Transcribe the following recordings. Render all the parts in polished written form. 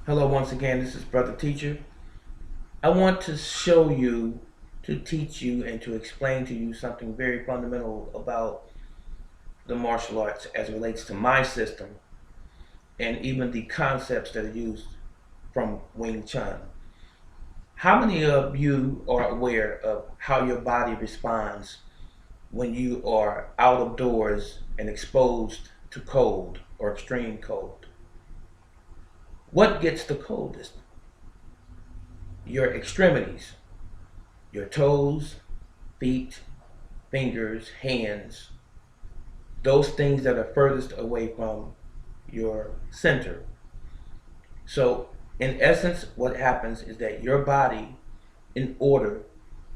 Hello, once again, this is Brother Teacher. I want to show you, to teach you, and to explain to you something very fundamental about the martial arts as it relates to my system and even the concepts that are used from Wing Chun. How many of you are aware of how your body responds when you are out of doors and exposed to cold or extreme cold? What gets the coldest? Your extremities, your toes, feet, fingers, hands, those things that are furthest away from your center. So, in essence, what happens is that your body, in order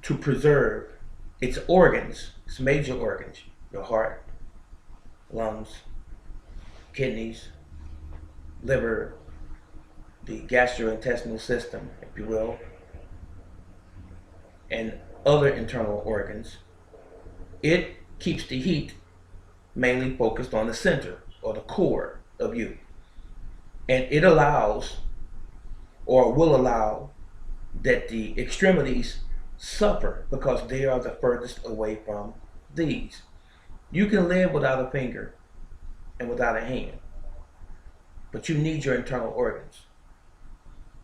to preserve its organs, its major organs, your heart, lungs, kidneys, liver, the gastrointestinal system, if you will, and other internal organs, it keeps the heat mainly focused on the center or the core of you. And it allows or will allow that the extremities suffer because they are the furthest away from these. You can live without a finger and without a hand, but you need your internal organs.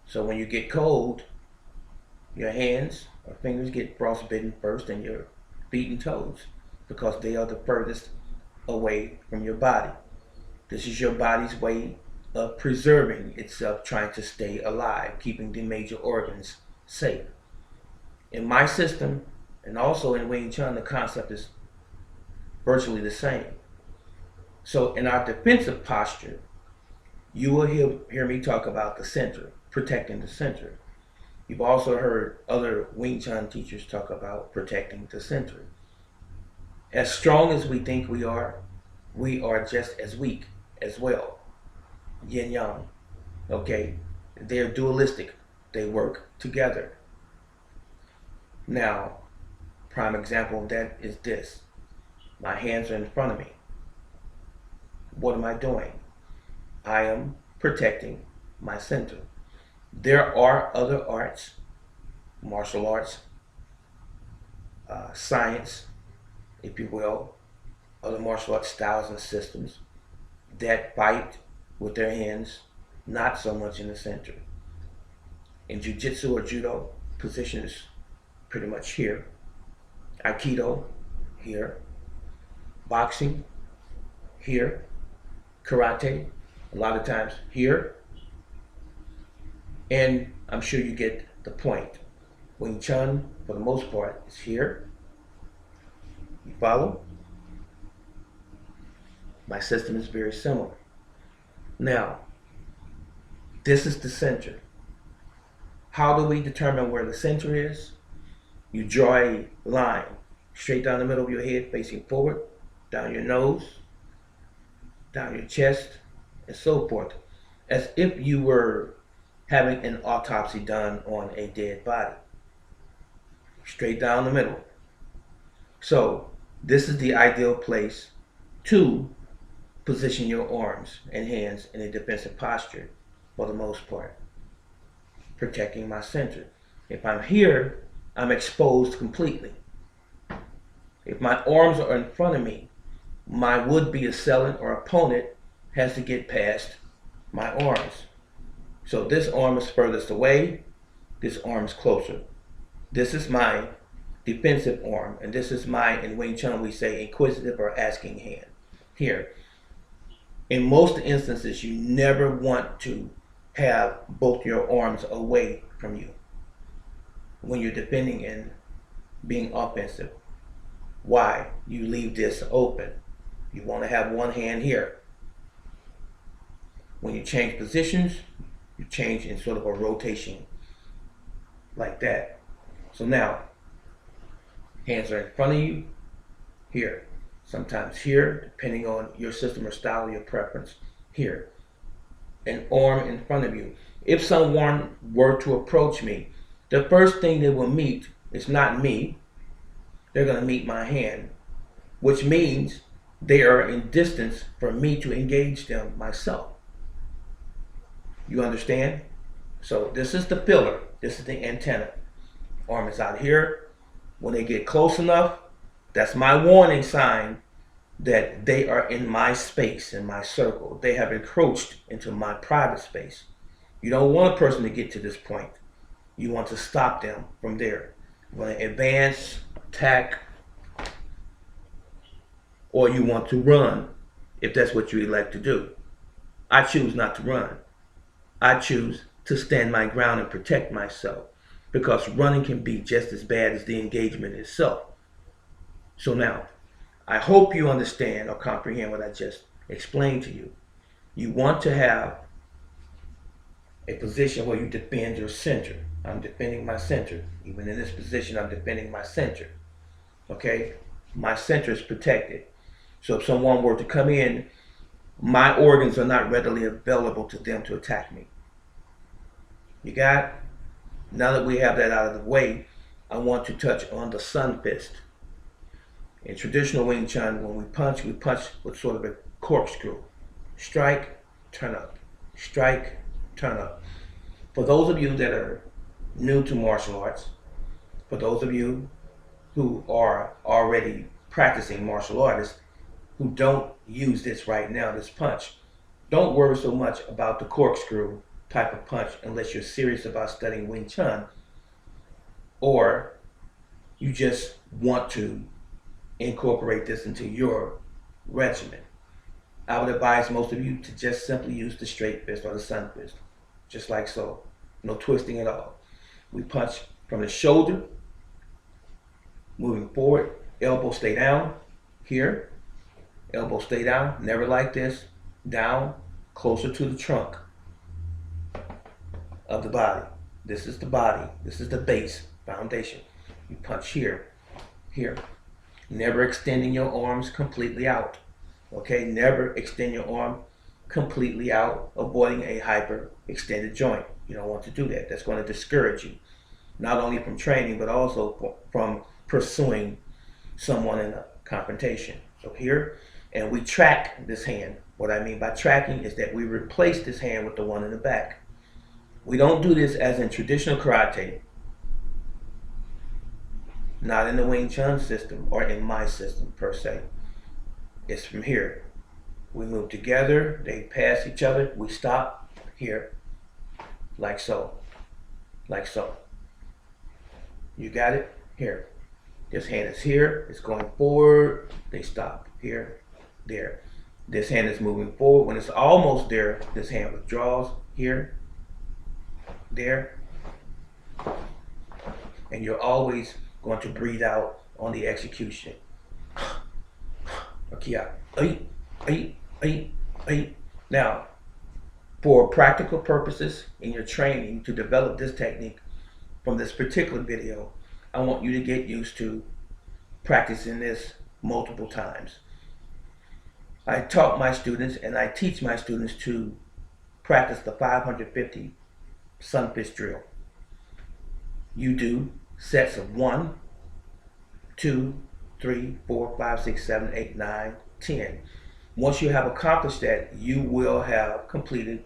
So when you get cold, your hands or fingers get frostbitten first, and your feet and toes, because they are the furthest away from your body. This is your body's way of preserving itself, trying to stay alive, keeping the major organs safe. In my system, and also in Wing Chun, the concept is virtually the same. So in our defensive posture, you will hear me talk about the center, protecting the center. You've also heard other Wing Chun teachers talk about protecting the center. As strong as we think we are just as weak as well. Yin yang. Okay? They're dualistic. They work together. Now, prime example of that is this. My hands are in front of me. What am I doing? I am protecting my center. There are other arts, martial arts, science, if you will, other martial arts styles and systems that fight with their hands, not so much in the center. In jiu-jitsu or judo, position is pretty much here. Aikido, here. Boxing, here. Karate, a lot of times here. And I'm sure you get the point. Wing Chun, for the most part, is here. You follow? My system is very similar. Now, this is the center. How do we determine where the center is? You draw a line straight down the middle of your head, facing forward, down your nose, down your chest, and so forth, as if you were having an autopsy done on a dead body. Straight down the middle. So, this is the ideal place to position your arms and hands in a defensive posture for the most part, protecting my center. If I'm here, I'm exposed completely. If my arms are in front of me, my would-be assailant or opponent has to get past my arms. So this arm is furthest away, this arm is closer. This is my defensive arm, and this is my, in Wing Chun we say, inquisitive or asking hand. Here. In most instances, you never want to have both your arms away from you when you're defending and being offensive. Why? You leave this open. You want to have one hand here. When you change positions, you change in sort of a rotation like that. So now, hands are in front of you, here. Sometimes here, depending on your system or style, your preference, here. An arm in front of you. If someone were to approach me, the first thing they will meet is not me. They're going to meet my hand, which means they are in distance for me to engage them myself. You understand? So this is the pillar. This is the antenna. Arm is out here. When they get close enough, that's my warning sign that they are in my space, in my circle. They have encroached into my private space. You don't want a person to get to this point. You want to stop them from there. You want to advance, attack, or you want to run, if that's what you elect to do. I choose not to run. I choose to stand my ground and protect myself, because running can be just as bad as the engagement itself. So now, I hope you understand or comprehend what I just explained to you. You want to have a position where you defend your center. I'm defending my center. Even in this position, I'm defending my center. Okay? My center is protected. So if someone were to come in, my organs are not readily available to them to attack me. You got it? Now that we have that out of the way, I want to touch on the sun fist. In traditional Wing Chun, when we punch with sort of a corkscrew. Strike, turn up. Strike, turn up. For those of you that are new to martial arts, for those of you who are already practicing martial artists, who don't use this right now, this punch, don't worry so much about the corkscrew type of punch unless you're serious about studying Wing Chun, or you just want to incorporate this into your regimen. I would advise most of you to just simply use the straight fist or the sun fist, just like so. No twisting at all. We punch from the shoulder, moving forward, elbow stay down, here, elbow stay down, never like this, down, closer to the trunk of the body. This is the body, this is the base, foundation. You punch here, here. Never extending your arms completely out. Okay, never extend your arm completely out, avoiding a hyper extended joint. You don't want to do that. That's going to discourage you, not only from training, but also from pursuing someone in a confrontation. So here, and we track this hand. What I mean by tracking is that we replace this hand with the one in the back. We don't do this as in traditional karate, not in the Wing Chun system or in my system per se. It's from here. We move together, they pass each other, we stop here, like so, like so. You got it? Here. This hand is here, it's going forward, they stop here, there. This hand is moving forward. When it's almost there, this hand withdraws here, there, and you're always going to breathe out on the execution. Okay, now, for practical purposes in your training to develop this technique from this particular video, I want you to get used to practicing this multiple times. I taught my students and I teach my students to practice the 550 sun fist drill. You do sets of 1, 2, 3, 4, 5, 6, 7, 8, 9, 10. Once you have accomplished that, you will have completed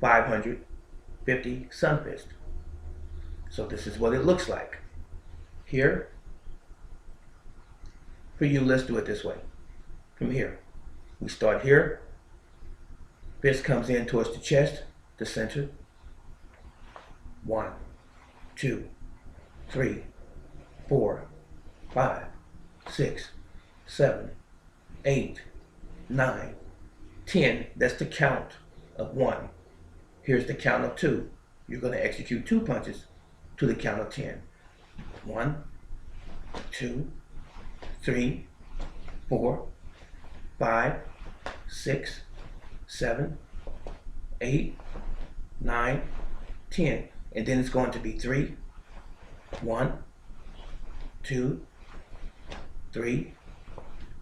550 sun fist. So this is what it looks like. Here, for you, let's do it this way. From here, we start here. Fist comes in towards the chest, the center. 1, 2, 3, 4, 5, 6, 7, 8, 9, 10. That's the count of 1. Here's the count of 2. You're going to execute 2 punches to the count of 10. 1, 2, 3, 4, 5, 6, 7, 8, 9, 10. And then it's going to be 3, 1, 2, 3,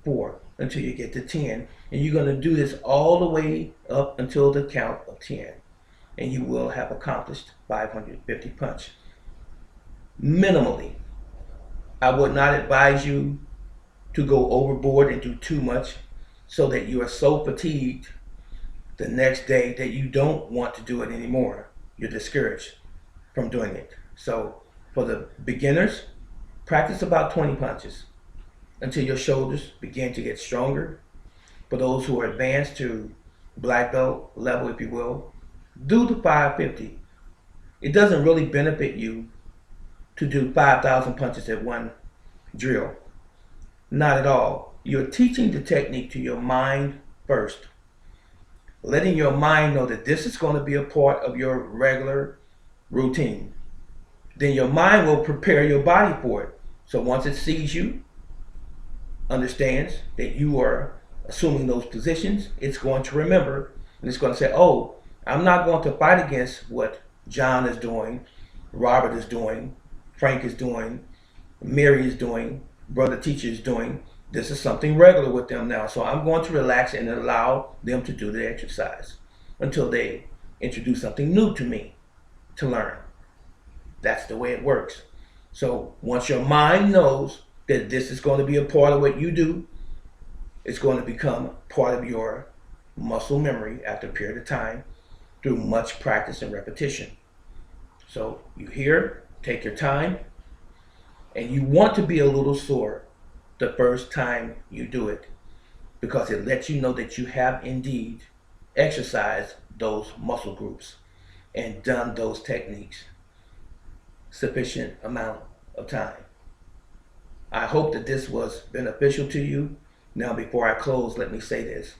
4, until you get to 10. And you're going to do this all the way up until the count of 10. And you will have accomplished 550 punch. Minimally. I would not advise you to go overboard and do too much so that you are so fatigued the next day that you don't want to do it anymore. you're discouraged from doing it. So for the beginners, practice about 20 punches until your shoulders begin to get stronger. For those who are advanced to black belt level, if you will, do the 550. It doesn't really benefit you to do 5,000 punches at one drill. Not at all. You're teaching the technique to your mind first, letting your mind know that this is going to be a part of your regular routine. Then your mind will prepare your body for it. So once it sees you, understands that you are assuming those positions, it's going to remember, and it's going to say, oh, I'm not going to fight against what John is doing, Robert is doing, Frank is doing, Mary is doing, brother teacher is doing. This is something regular with them now. So I'm going to relax and allow them to do the exercise until they introduce something new to me to learn. That's the way it works. So once your mind knows that this is going to be a part of what you do, it's going to become part of your muscle memory after a period of time through much practice and repetition. So you hear, take your time, and you want to be a little sore the first time you do it, because it lets you know that you have indeed exercised those muscle groups and done those techniques sufficient amount of time. I hope that this was beneficial to you. Now, before I close, let me say this.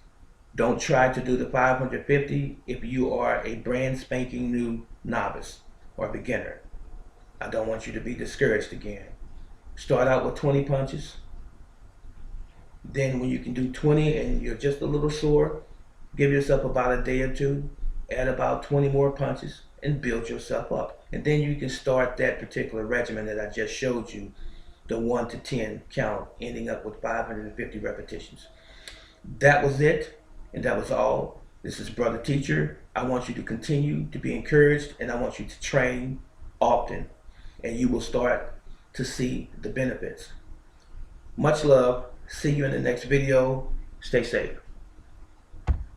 Don't try to do the 550 if you are a brand spanking new novice or beginner. I don't want you to be discouraged again. Start out with 20 punches. Then when you can do 20 and you're just a little sore, give yourself about a day or two, add about 20 more punches, and build yourself up. And then you can start that particular regimen that I just showed you, the 1 to 10 count, ending up with 550 repetitions. That was it, and that was all. This is Brother Teacher. I want you to continue to be encouraged, and I want you to train often, and you will start to see the benefits. Much love. See you in the next video. Stay safe.